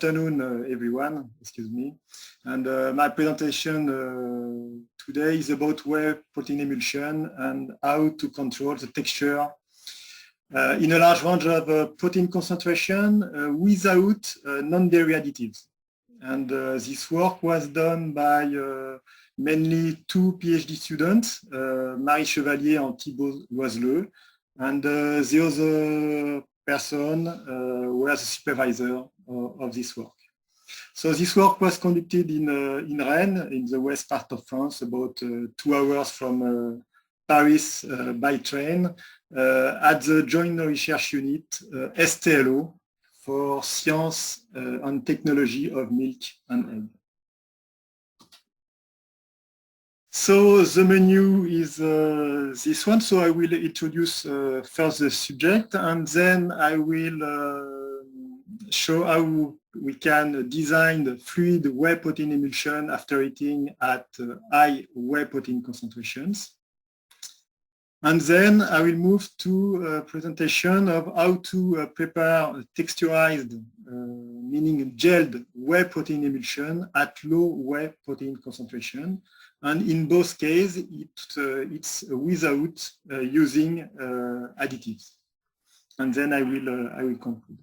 afternoon, everyone. Excuse me. And my presentation today is about whey protein emulsion and how to control the texture in a large range of protein concentration without non-dairy additives. And this work was done by mainly two PhD students, Marie Chevalier and Thibault Loiseleux, and the other person was the supervisor of this work. So this work was conducted in Rennes, in the west part of France, about 2 hours from Paris by train, at the Joint Research Unit, STLO, for Science and Technology of Milk and Egg. So the menu is this one. So I will introduce first the subject, and then I will show how we can design the fluid whey protein emulsion after eating at high whey protein concentrations. And then I will move to a presentation of how to prepare texturized, meaning gelled whey protein emulsion at low whey protein concentration. And in both cases, it's without using additives. And then I will conclude.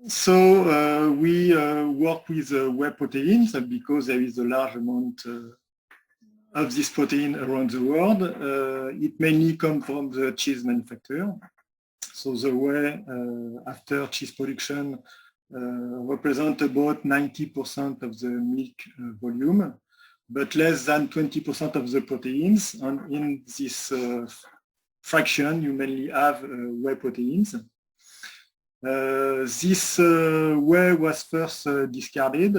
So we work with whey proteins because there is a large amount of this protein around the world. It mainly comes from the cheese manufacturer. So the whey after cheese production represent about 90% of the milk volume, but less than 20% of the proteins. And in this fraction, you mainly have whey proteins. This whey was first discarded,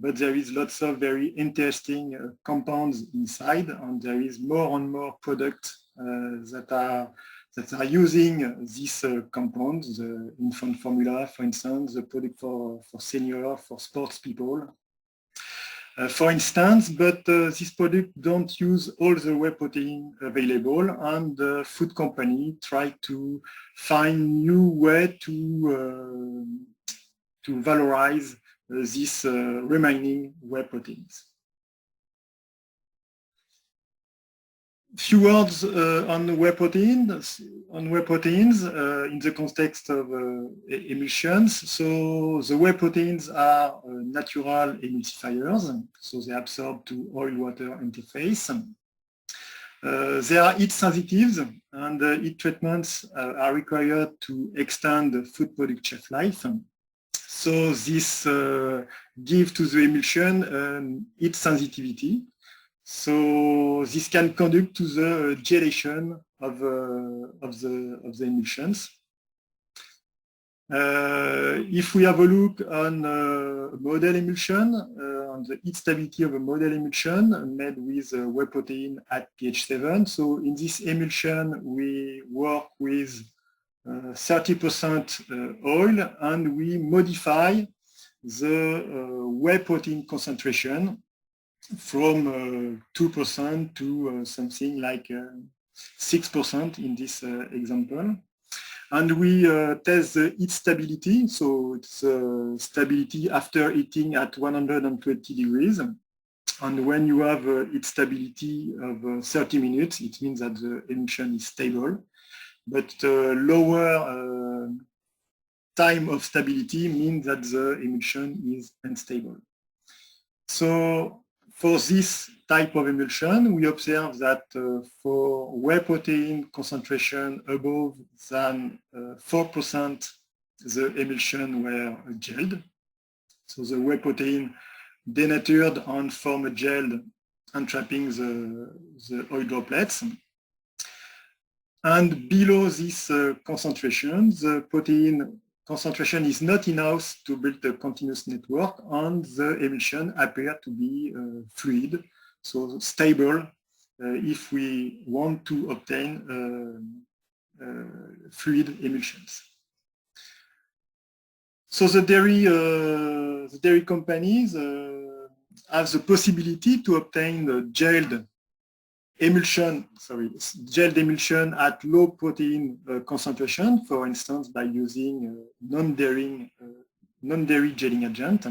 but there is lots of very interesting compounds inside, and there is more and more products that are using these compounds, the infant formula, for instance, the product for senior, for sports people, for instance, but this product don't use all the whey protein available, and the food company try to find new way to valorize these remaining whey proteins. Few words on whey proteins. In the context of emulsions. So the whey proteins are natural emulsifiers, so they absorb to oil-water interface. They are heat sensitive, and heat treatments are required to extend the food product shelf life. So this gives to the emulsion heat sensitivity. So this can conduct to the gelation of the emulsions. If we have a look on model emulsion, on the heat stability of a model emulsion made with whey protein at pH 7. So in this emulsion, we work with 30% oil, and we modify the whey protein concentration from 2% to something like 6% in this example. And we test the heat stability, so it's stability after heating at 120 degrees. And when you have heat stability of 30 minutes, it means that the emulsion is stable. But lower time of stability means that the emulsion is unstable. So for this type of emulsion, we observe that for whey protein concentration above than 4%, the emulsion were gelled. So the whey protein denatured and form a gel, entrapping the oil droplets. And below this concentration, the protein concentration is not enough to build a continuous network, and the emulsion appears to be fluid, so stable if we want to obtain fluid emulsions. So the dairy companies have the possibility to obtain the gelled gel emulsion at low protein concentration, for instance, by using non-dairy gelling agent,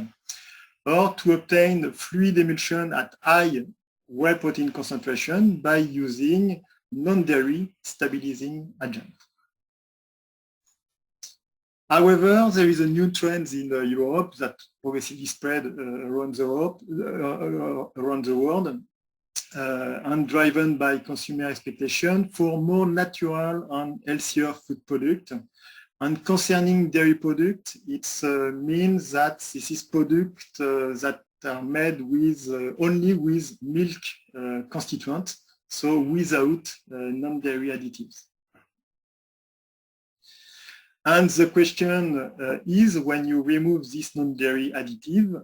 or to obtain fluid emulsion at high whey protein concentration by using non-dairy stabilizing agent. However, there is a new trend in Europe that progressively spread around the world, and driven by consumer expectation for more natural and healthier food product. And concerning dairy product, it means that this is product that are made with only with milk constituent, so without non-dairy additives. And the question is, when you remove this non-dairy additive,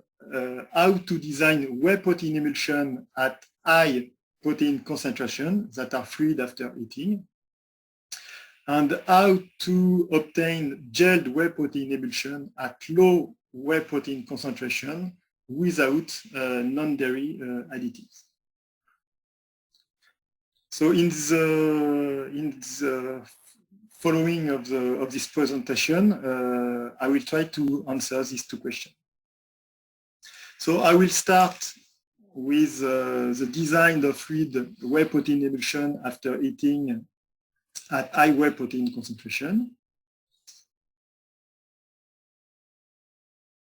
how to design whey protein emulsion at high protein concentration that are freed after eating, and how to obtain gelled whey protein emulsion at low whey protein concentration without non-dairy additives. So in the following of this presentation, I will try to answer these two questions. So I will start with the design of fluid whey protein emulsion after eating at high whey protein concentration.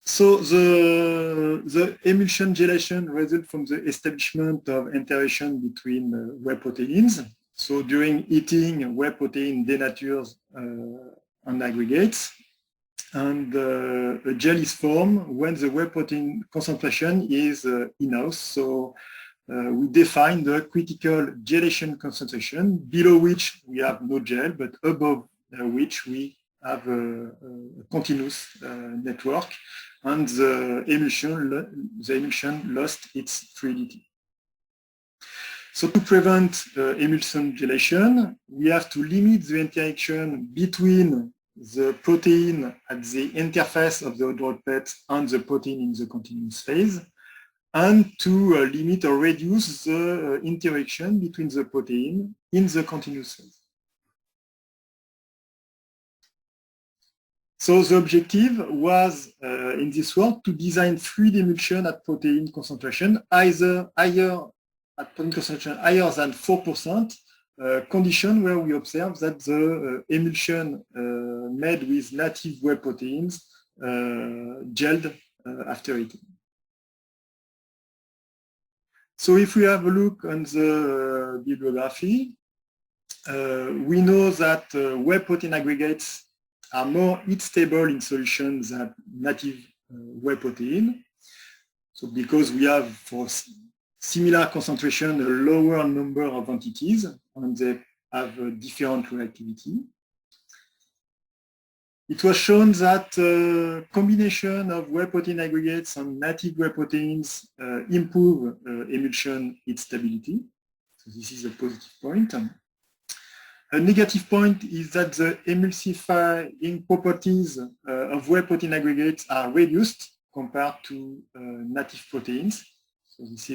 So the emulsion gelation results from the establishment of interaction between whey proteins. So during eating, whey protein denatures and aggregates, and a gel is formed when the whey protein concentration is enough. So we define the critical gelation concentration, below which we have no gel, but above which we have a continuous network, and the emulsion lost its fluidity. So to prevent emulsion gelation, we have to limit the interaction between the protein at the interface of the droplet and the protein in the continuous phase, and to limit or reduce the interaction between the protein in the continuous phase. So the objective was, in this work, to design fluid emulsion at protein concentration, either higher than 4%, condition where we observe that the emulsion made with native whey proteins gelled after eating. So if we have a look on the bibliography, we know that whey protein aggregates are more heat stable in solution than native whey protein. So because we have, for similar concentration, a lower number of entities, and they have a different reactivity. It was shown that combination of whey protein aggregates and native whey proteins improve emulsion heat stability. So this is a positive point. A negative point is that the emulsifying properties of whey protein aggregates are reduced compared to native proteins. So this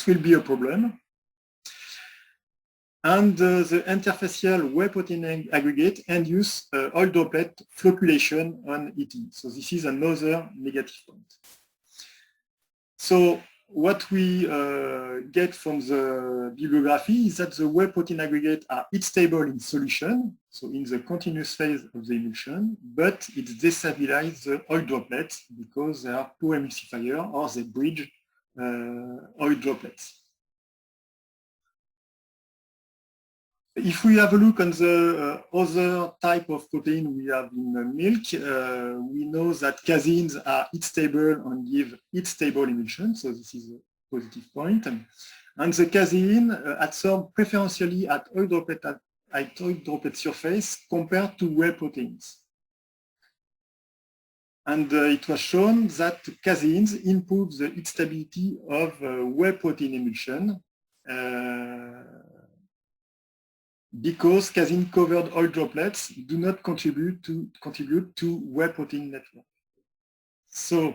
will be a problem. And the interfacial whey protein aggregate induce oil droplet flocculation on eating. So this is another negative point. So what we get from the bibliography is that the whey protein aggregate are heat stable in solution, so in the continuous phase of the emulsion, but it destabilizes the oil droplets because they are poor emulsifier or they bridge oil droplets. If we have a look on the other type of protein we have in milk, we know that caseins are heat stable and give heat stable emulsion, so this is a positive point. And the casein adsorb preferentially at oil droplet surface compared to whey proteins. And it was shown that caseins improve the heat stability of whey protein emulsion because casein-covered oil droplets do not contribute to whey protein network. So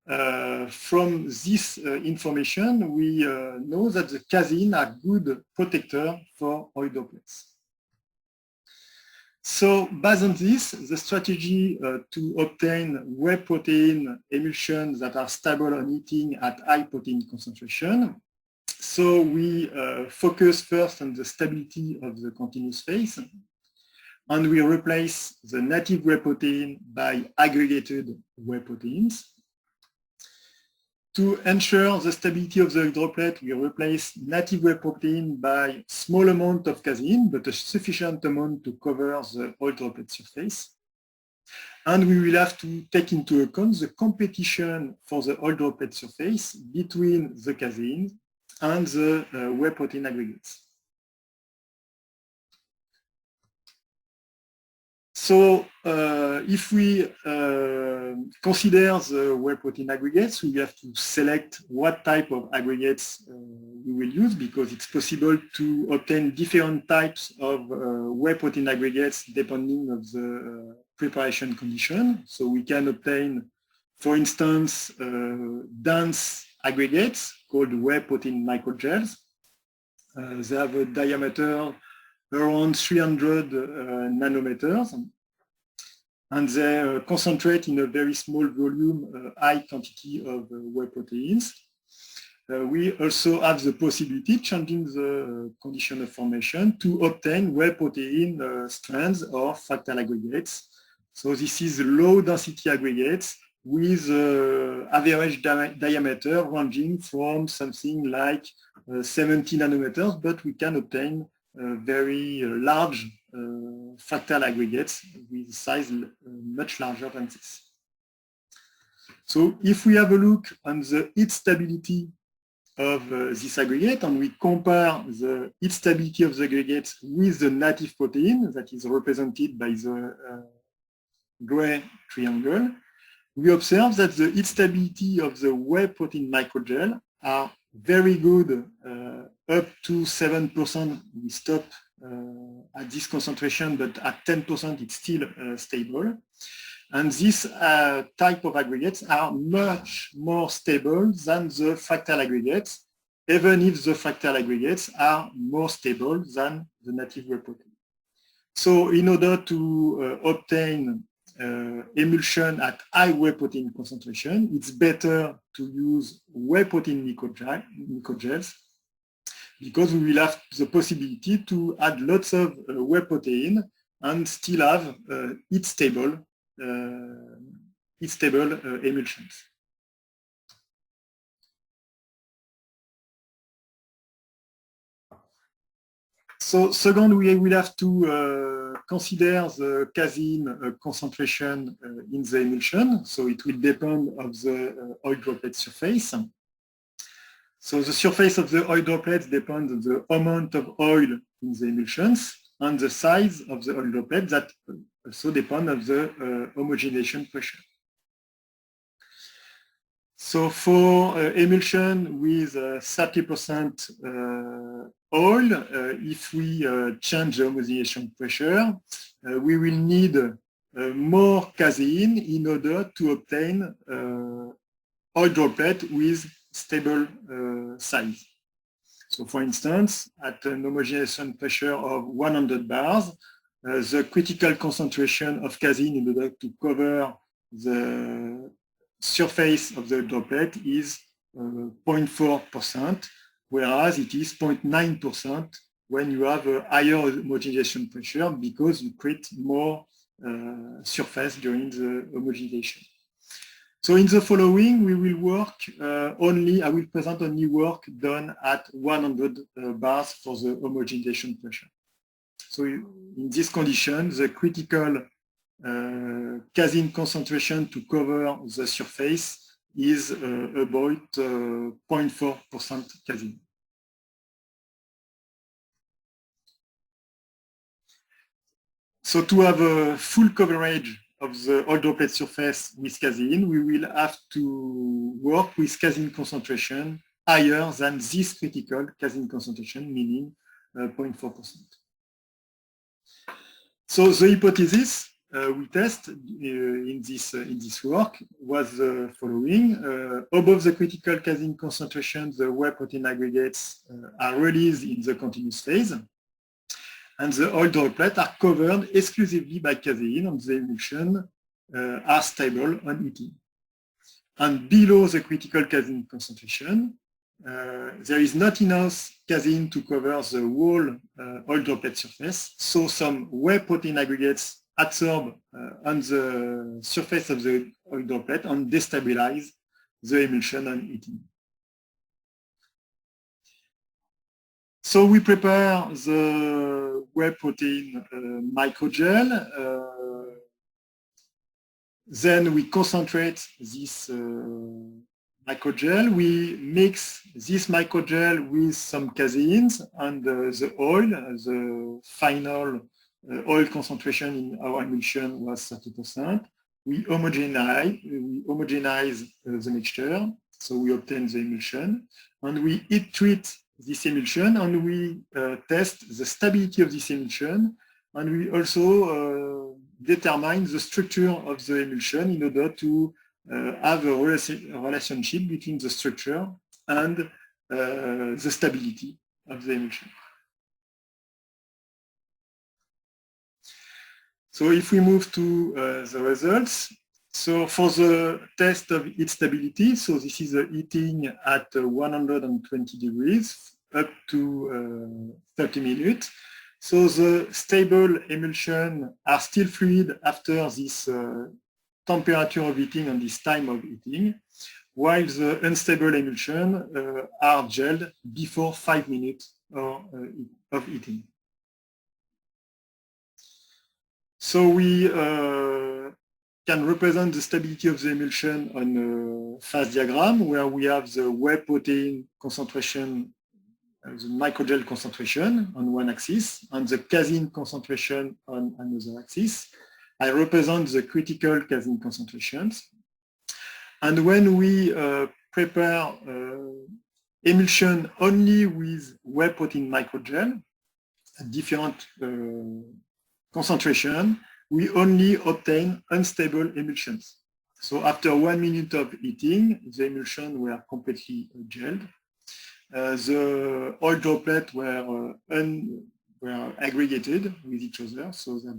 from this information, we know that the casein are good protector for oil droplets. So based on this, the strategy to obtain whey protein emulsions that are stable on heating at high protein concentration. So we focus first on the stability of the continuous phase, and we replace the native whey protein by aggregated whey proteins. To ensure the stability of the droplet, we replace native whey protein by small amount of casein, but a sufficient amount to cover the oil droplet surface. And we will have to take into account the competition for the oil droplet surface between the casein and the whey protein aggregates. So if we consider the whey protein aggregates, we have to select what type of aggregates we will use, because it's possible to obtain different types of whey protein aggregates depending on the preparation condition. So we can obtain, for instance, dense aggregates called whey protein microgels. They have a diameter around 300 nanometers, and they concentrate in a very small volume, high quantity of whey proteins. We also have the possibility, changing the condition of formation, to obtain whey protein strands or fractal aggregates. So this is low density aggregates with average diameter ranging from something like 70 nanometers, but we can obtain very large fractal aggregates with size much larger than this. So if we have a look on the heat stability of this aggregate, and we compare the heat stability of the aggregate with the native protein that is represented by the gray triangle, we observe that the heat stability of the whey protein microgel are very good, up to 7%. We stop at this concentration, but at 10% it's still stable. And this type of aggregates are much more stable than the fractal aggregates, even if the fractal aggregates are more stable than the native whey protein. So in order to obtain emulsion at high whey protein concentration, it's better to use whey protein microgels, because we will have the possibility to add lots of whey protein and still have heat stable emulsions. So second, we will have to consider the casein concentration in the emulsion. So it will depend on the oil droplet surface. So the surface of the oil droplets depends on the amount of oil in the emulsions and the size of the oil droplet that also depend on the homogenization pressure. So for emulsion with 30% oil, if we change the homogenization pressure, we will need more casein in order to obtain oil droplet with stable size. So for instance, at an homogenization pressure of 100 bars, the critical concentration of casein in order to cover the surface of the droplet is 0.4%, whereas it is 0.9% when you have a higher homogenization pressure, because you create more surface during the homogenization. So in the following, we will work I will present only work done at 100 bars for the homogenization pressure. So in this condition, the critical casein concentration to cover the surface is about 0.4% casein. So to have a full coverage of the oil droplet surface with casein, we will have to work with casein concentration higher than this critical casein concentration, meaning 0.4%. So the hypothesis we test in this work was the following. Above the critical casein concentration, the whey protein aggregates are released in the continuous phase, and the oil droplets are covered exclusively by casein, and the emulsion are stable on heating. And below the critical casein concentration, there is not enough casein to cover the whole oil droplet surface, so some whey protein aggregates adsorb on the surface of the oil droplet and destabilize the emulsion on heating. So we prepare the whey protein microgel. Then we concentrate this microgel. We mix this microgel with some caseins and the oil. The final oil concentration in our emulsion was 30%. We homogenize the mixture, so we obtain the emulsion, and we heat treat this emulsion, and we test the stability of this emulsion, and we also determine the structure of the emulsion in order to have a relationship between the structure and the stability of the emulsion. So if we move to the results, so for the test of heat stability, so this is the heating at 120 degrees up to 30 minutes. So the stable emulsion are still fluid after this temperature of heating and this time of heating, while the unstable emulsion are gelled before 5 minutes of heating. So we can represent the stability of the emulsion on a phase diagram where we have the whey protein concentration, the microgel concentration on one axis and the casein concentration on another axis. I represent the critical casein concentrations. And when we prepare emulsion only with whey protein microgel at different concentration, we only obtain unstable emulsions. So after 1 minute of heating, the emulsion were completely gelled. The oil droplets were aggregated with each other, so their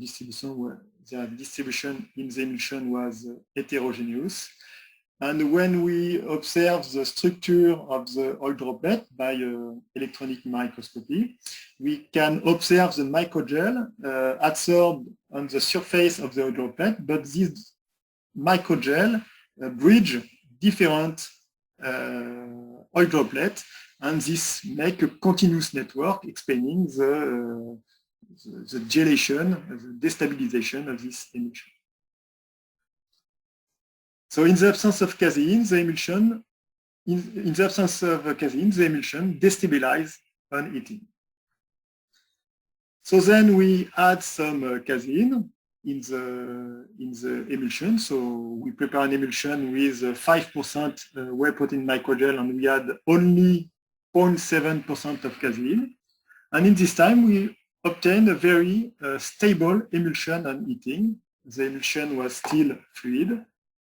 distribution in the emulsion was heterogeneous. And when we observe the structure of the oil droplet by electronic microscopy, we can observe the microgel adsorbed on the surface of the oil droplet, but this microgel bridge different oil droplets, and this makes a continuous network explaining the gelation, the destabilization of this emulsion. So in the absence of casein, the emulsion, destabilizes on heating. So then we add some casein in the emulsion. So we prepare an emulsion with 5% whey protein microgel, and we add only 0.7% of casein. And in this time, we obtained a very stable emulsion on heating. The emulsion was still fluid.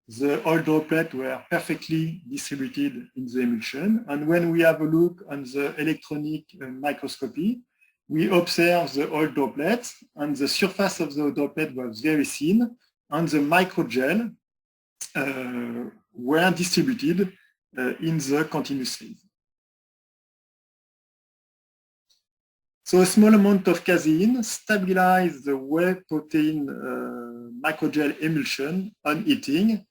The oil droplets were perfectly distributed in the emulsion. And when we have a look on the electronic microscopy, we observe the oil droplets, and the surface of the droplet was very thin, and the microgel were distributed in the continuous phase. So a small amount of casein stabilizes the whey protein microgel emulsion on heating,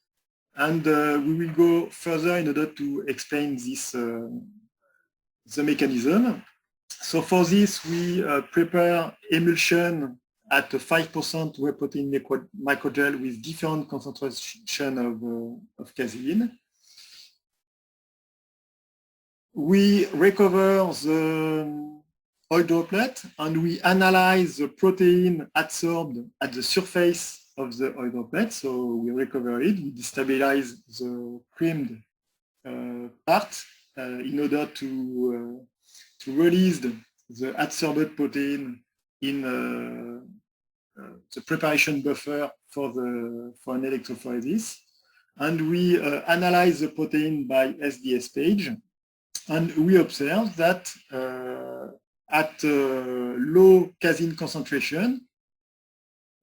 and we will go further in order to explain this the mechanism. So for this, we prepare emulsion at 5% whey protein microgel with different concentration of casein. We recover the oil droplet, and we analyze the protein adsorbed at the surface of the oil droplet. So we recover it, we destabilize the creamed part in order to release the adsorbed protein in the preparation buffer for an electrophoresis. And we analyze the protein by SDS page. And we observe that at low casein concentration,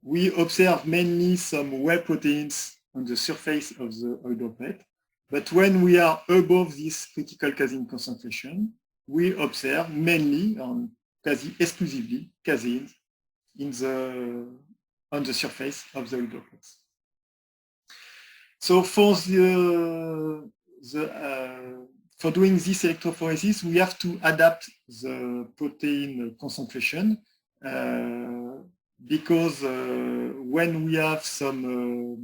we observe mainly some whey proteins on the surface of the oil droplet. But when we are above this critical casein concentration, we observe mainly, quasi-exclusively, casein on the surface of the oil droplets. So for for doing this electrophoresis, we have to adapt the protein concentration because when we have some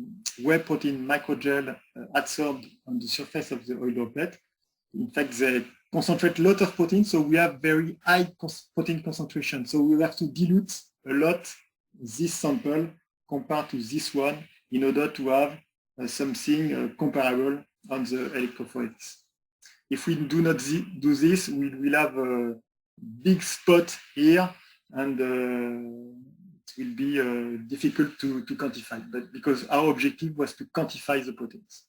whey protein microgel adsorbed on the surface of the oil droplet, in fact, they concentrate a lot of protein, so we have very high protein concentration. So we have to dilute a lot this sample compared to this one in order to have something comparable on the electrophoresis. If we do not do this, we will have a big spot here, and it will be difficult to quantify, but because our objective was to quantify the proteins.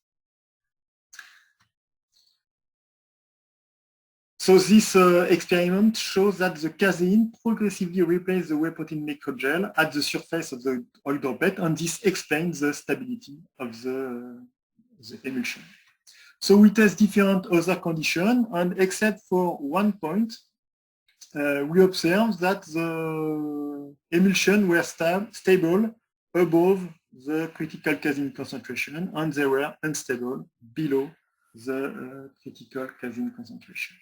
So this experiment shows that the casein progressively replaces the whey protein microgel at the surface of the oil droplet, and this explains the stability of the emulsion. So we test different other conditions, and except for one point, we observed that the emulsion were stable above the critical casein concentration, and they were unstable below the critical casein concentration.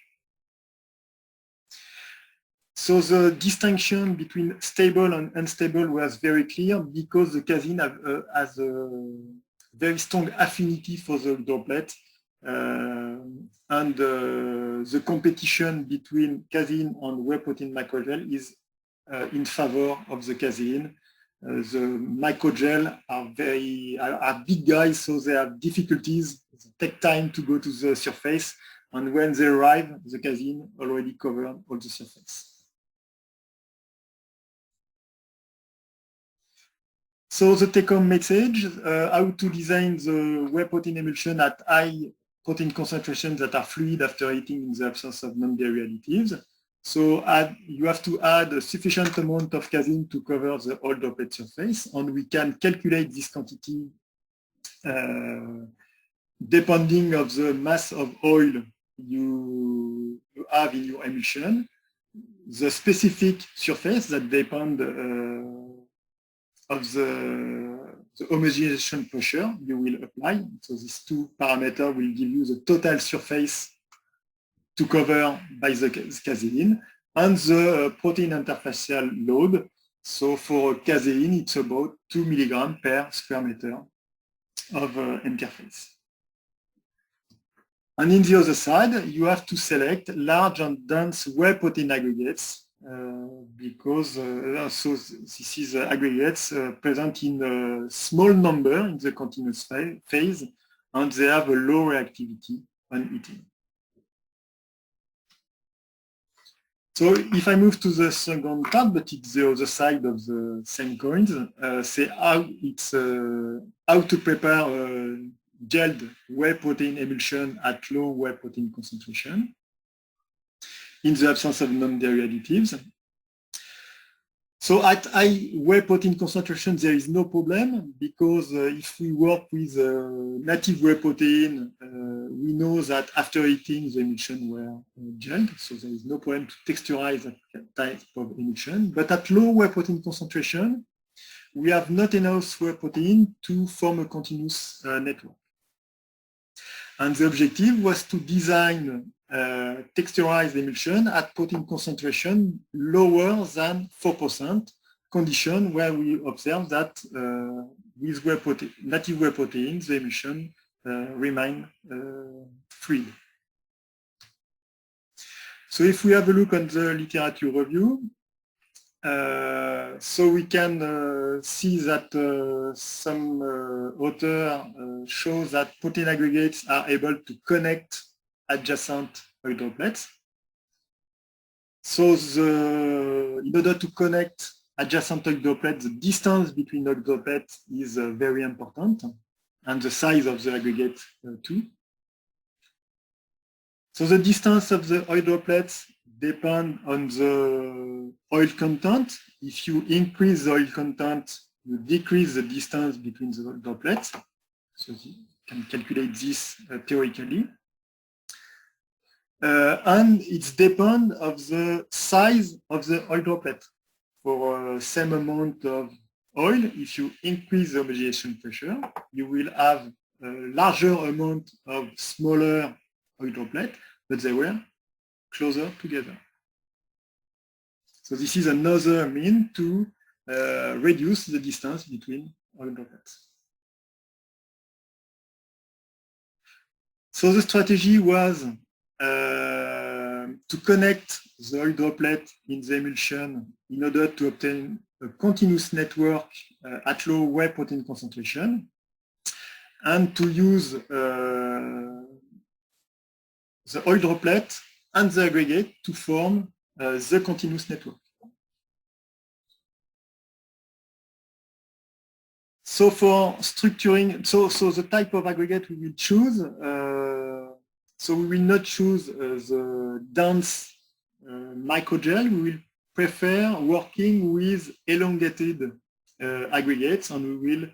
So the distinction between stable and unstable was very clear because the casein has a very strong affinity for the droplet, and the competition between casein and whey protein microgel is in favor of the casein. The microgel are big guys, so they have difficulties. It takes time to go to the surface, and when they arrive, the casein already covered all the surface. So the take-home message, how to design the whey protein emulsion at high protein concentrations that are fluid after heating in the absence of non-dairy additives. So you have to add a sufficient amount of casein to cover the whole droplet surface, and we can calculate this quantity depending of the mass of oil you have in your emulsion, the specific surface that depend of the homogenization pressure you will apply. So these two parameters will give you the total surface to cover by the casein and the protein interfacial load. So for casein, it's about 2 milligrams per square meter of interface. And in the other side, you have to select large and dense whey protein aggregates because so this is aggregates present in a small number in the continuous phase, and they have a low reactivity on heating. So if I move to the second part, but it's the other side of the same coins, say how to prepare gelled whey protein emulsion at low whey protein concentration in the absence of non-dairy additives. So at high whey protein concentration, there is no problem because if we work with native whey protein, we know that after heating, the emulsion were gelled, so there is no problem to texturize that type of emulsion. But at low whey protein concentration, we have not enough whey protein to form a continuous network. And the objective was to design texturized emulsion at protein concentration lower than 4%, condition where we observe that with native whey proteins, the emulsion remain free. So if we have a look on the literature review, so we can see that some author show that protein aggregates are able to connect adjacent oil droplets. So in order to connect adjacent oil droplets, the distance between oil droplets is very important, and the size of the aggregate too. So the distance of the oil droplets depend on the oil content. If you increase the oil content, you decrease the distance between the oil droplets. So you can calculate this theoretically. And it's depend of the size of the oil droplet. For same amount of oil, if you increase the homogenization pressure, you will have a larger amount of smaller oil droplet, but they were closer together. So this is another mean to reduce the distance between oil droplets. So the strategy was to connect the oil droplet in the emulsion in order to obtain a continuous network at low whey protein concentration, and to use the oil droplet and the aggregate to form the continuous network. So for structuring, so the type of aggregate we will choose, so we will not choose the dense microgel. We will prefer working with elongated aggregates, and we will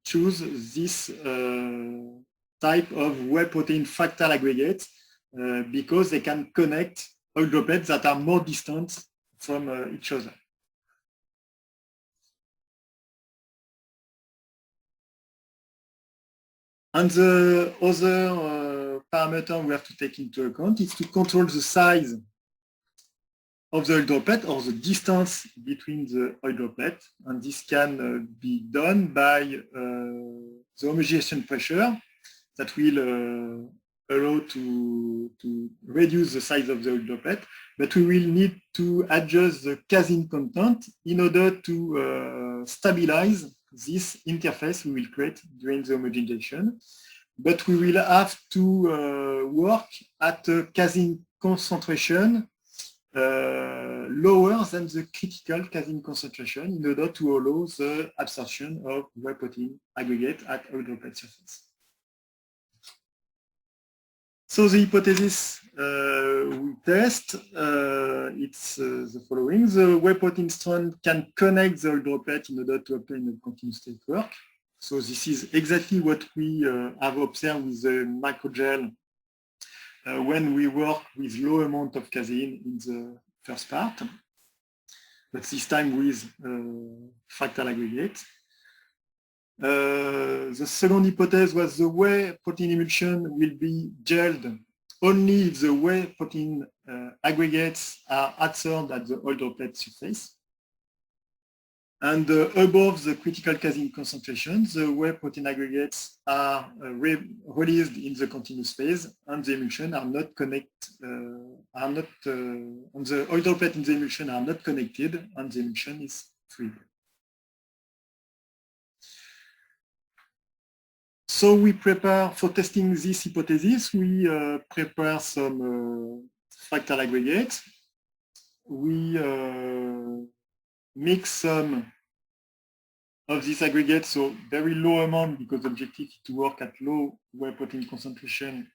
choose this type of whey protein fractal aggregates because they can connect oil droplets that are more distant from each other. And the other parameter we have to take into account is to control the size of the oil droplet or the distance between the oil droplet. And this can be done by the homogenization pressure that will allow to reduce the size of the oil droplet. But we will need to adjust the casein content in order to stabilize this interface we will create during the homogenization. But we will have to work at a casein concentration lower than the critical casein concentration in order to allow the absorption of whey protein aggregate at oil droplet surface. So the hypothesis we test, it's the following. The whey protein strand can connect the oil droplet in order to obtain a continuous network. So this is exactly what we have observed with the microgel when we work with low amount of casein in the first part, but this time with fractal aggregate. The second hypothesis was the whey protein emulsion will be gelled only if the whey protein aggregates are adsorbed at the oil droplet surface. And above the critical casein concentration, the whey protein aggregates are released in the continuous phase, and the emulsion are not connected, and the oil droplet in the emulsion are not connected, and the emulsion is free. So we prepare, for testing this hypothesis, we prepare some fractal aggregates. We mix some of this aggregate, so very low amount because the objective is to work at low whey protein concentration.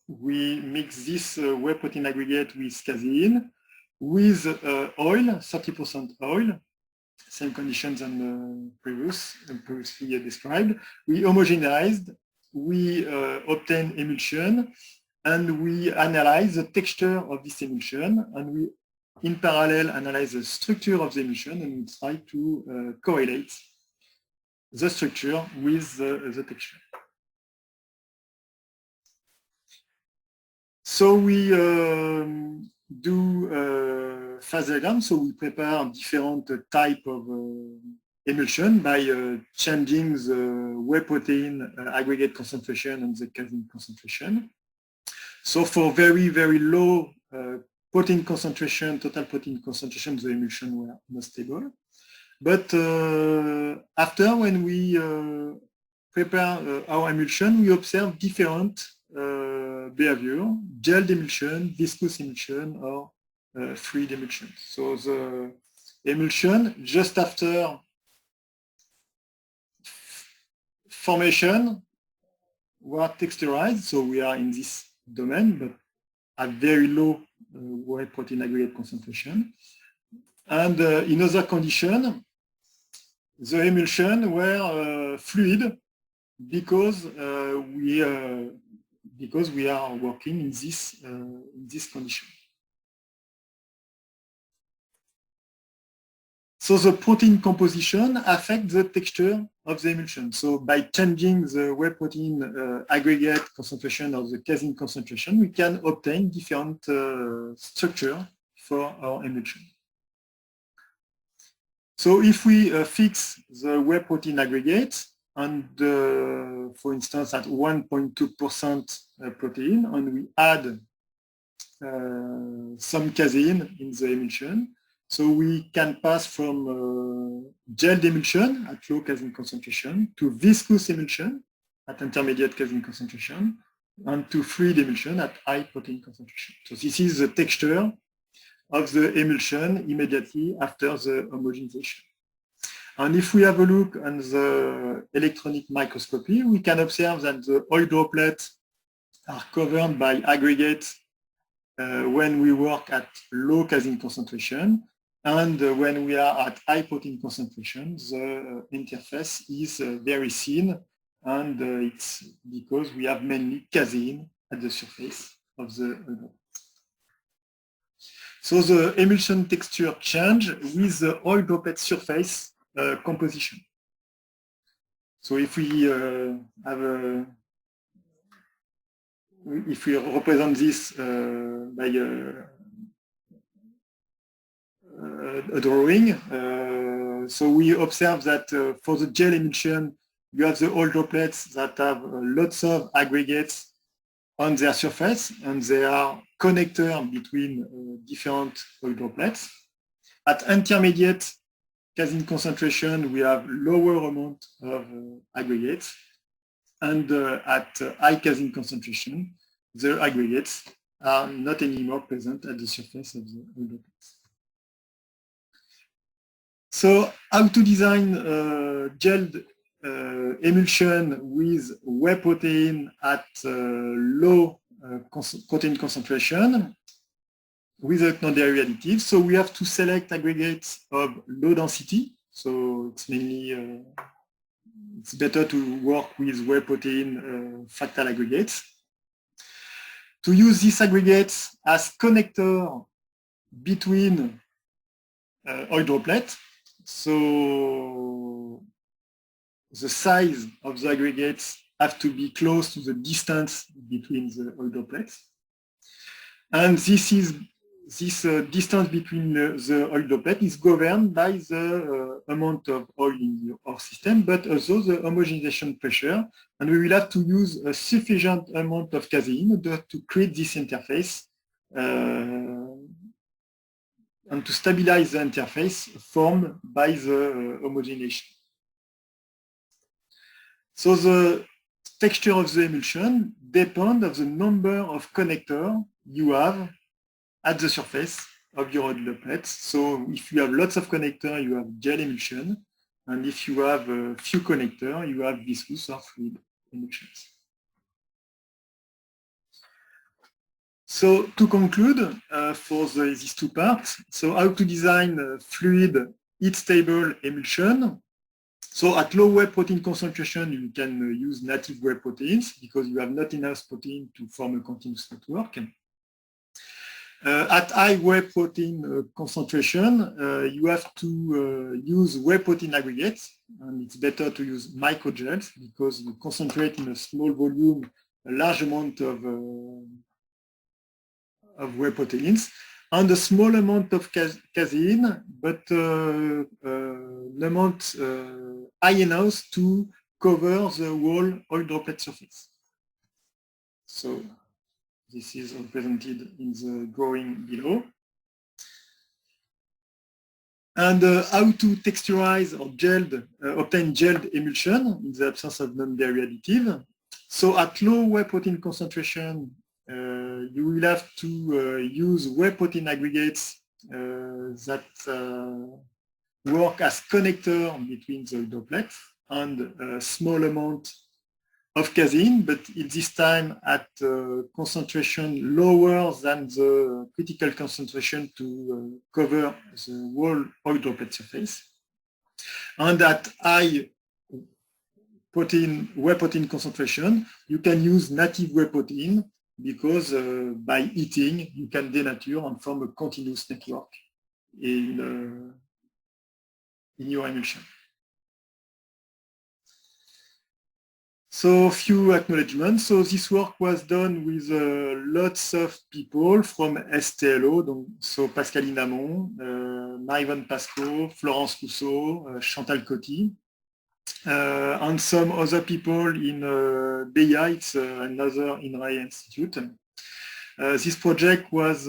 We mix this whey protein aggregate with casein, with oil, 30% oil, same conditions than previously described. We homogenized, we obtain emulsion, and we analyze the texture of this emulsion, and we in parallel analyze the structure of the emulsion, and we try to correlate the structure with the texture. So we do phase diagram, so we prepare different type of emulsion by changing the whey protein aggregate concentration and the casein concentration. So for very, very low protein concentration, total protein concentration, the emulsion were not stable. But after, when we prepare our emulsion, we observe different behavior, gel emulsion, viscous emulsion, or fluid emulsion. So emulsion just after formation were texturized. So we are in this domain, but at very low whey protein aggregate concentration. And in other conditions, the emulsion were fluid because we are working in this condition. So the protein composition affects the texture of the emulsion. So by changing the whey protein aggregate concentration or the casein concentration, we can obtain different structure for our emulsion. So if we fix the whey protein aggregate and for instance at 1.2% protein, and we add some casein in the emulsion, so we can pass from gelled emulsion at low casein concentration to viscous emulsion at intermediate casein concentration and to fluid emulsion at high protein concentration. So this is the texture of the emulsion immediately after the homogenization. And if we have a look on the electronic microscopy, we can observe that the oil droplets are covered by aggregates when we work at low casein concentration. And when we are at high protein concentration, the interface is very thin, and it's because we have mainly casein at the surface of the oil. So the emulsion texture change with the oil droplet surface composition. So if we if we represent this by a drawing, so we observe that for the gel emulsion, you have the oil droplets that have lots of aggregates on their surface, and they are connectors between different oil droplets. At intermediate casein concentration, we have lower amount of aggregates, and at high casein concentration, the aggregates are not anymore present at the surface of the oil droplets. So how to design gelled emulsion with whey protein at low protein concentration with a non-dairy additive. So we have to select aggregates of low density. So it's mainly, it's better to work with whey protein fractal aggregates. To use these aggregates as connector between oil droplets. So the size of the aggregates have to be close to the distance between the oil droplets. And this distance between the oil droplet is governed by the amount of oil in our system, but also the homogenization pressure. And we will have to use a sufficient amount of casein to create this interface and to stabilize the interface formed by the homogenization. So the texture of the emulsion depends on the number of connectors you have at the surface of your oil droplets. So if you have lots of connectors, you have gel emulsion. And if you have a few connectors, you have viscous or fluid emulsions. So to conclude for these two parts, so how to design a fluid heat stable emulsion. So at low whey protein concentration, you can use native whey proteins because you have not enough protein to form a continuous network. At high whey protein concentration, you have to use whey protein aggregates, and it's better to use microgels because you concentrate in a small volume a large amount of whey proteins and a small amount of casein, but an amount high enough to cover the whole oil droplet surface. So this is represented in the drawing below. And how to texturize or obtain gelled emulsion in the absence of non-dairy additive. So at low whey protein concentration, you will have to use whey protein aggregates that work as connector between the droplets and a small amount of casein, but at this time at concentration lower than the critical concentration to cover the whole oil droplet surface. And at high protein, whey protein concentration, you can use native whey protein because by heating, you can denature and form a continuous network in your emulsion. So a few acknowledgements. So this work was done with lots of people from STLO, so Pascaline Amon, Marie-Yvonne Pasco, Florence Rousseau, Chantal Coty, and some other people in BEIA, it's another INRAE institute. This project was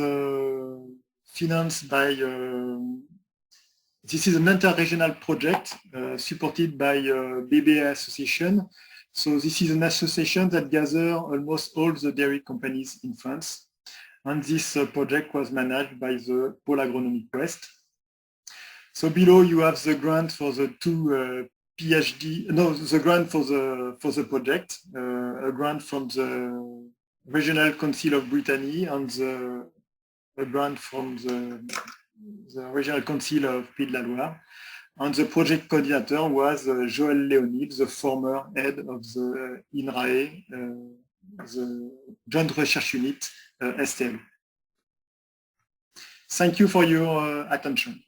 financed by, this is an inter-regional project supported by BBA Association. So this is an association that gathers almost all the dairy companies in France. And this project was managed by the Pôle Agronomique Ouest. So below you have the grant for the two PhD, no, the grant for the project, a grant from the Regional Council of Brittany and a grant from the Regional Council of Pays de la Loire. And the project coordinator was Joël Léonid, the former head of the INRAE, the Joint Research Unit, STM. Thank you for your attention.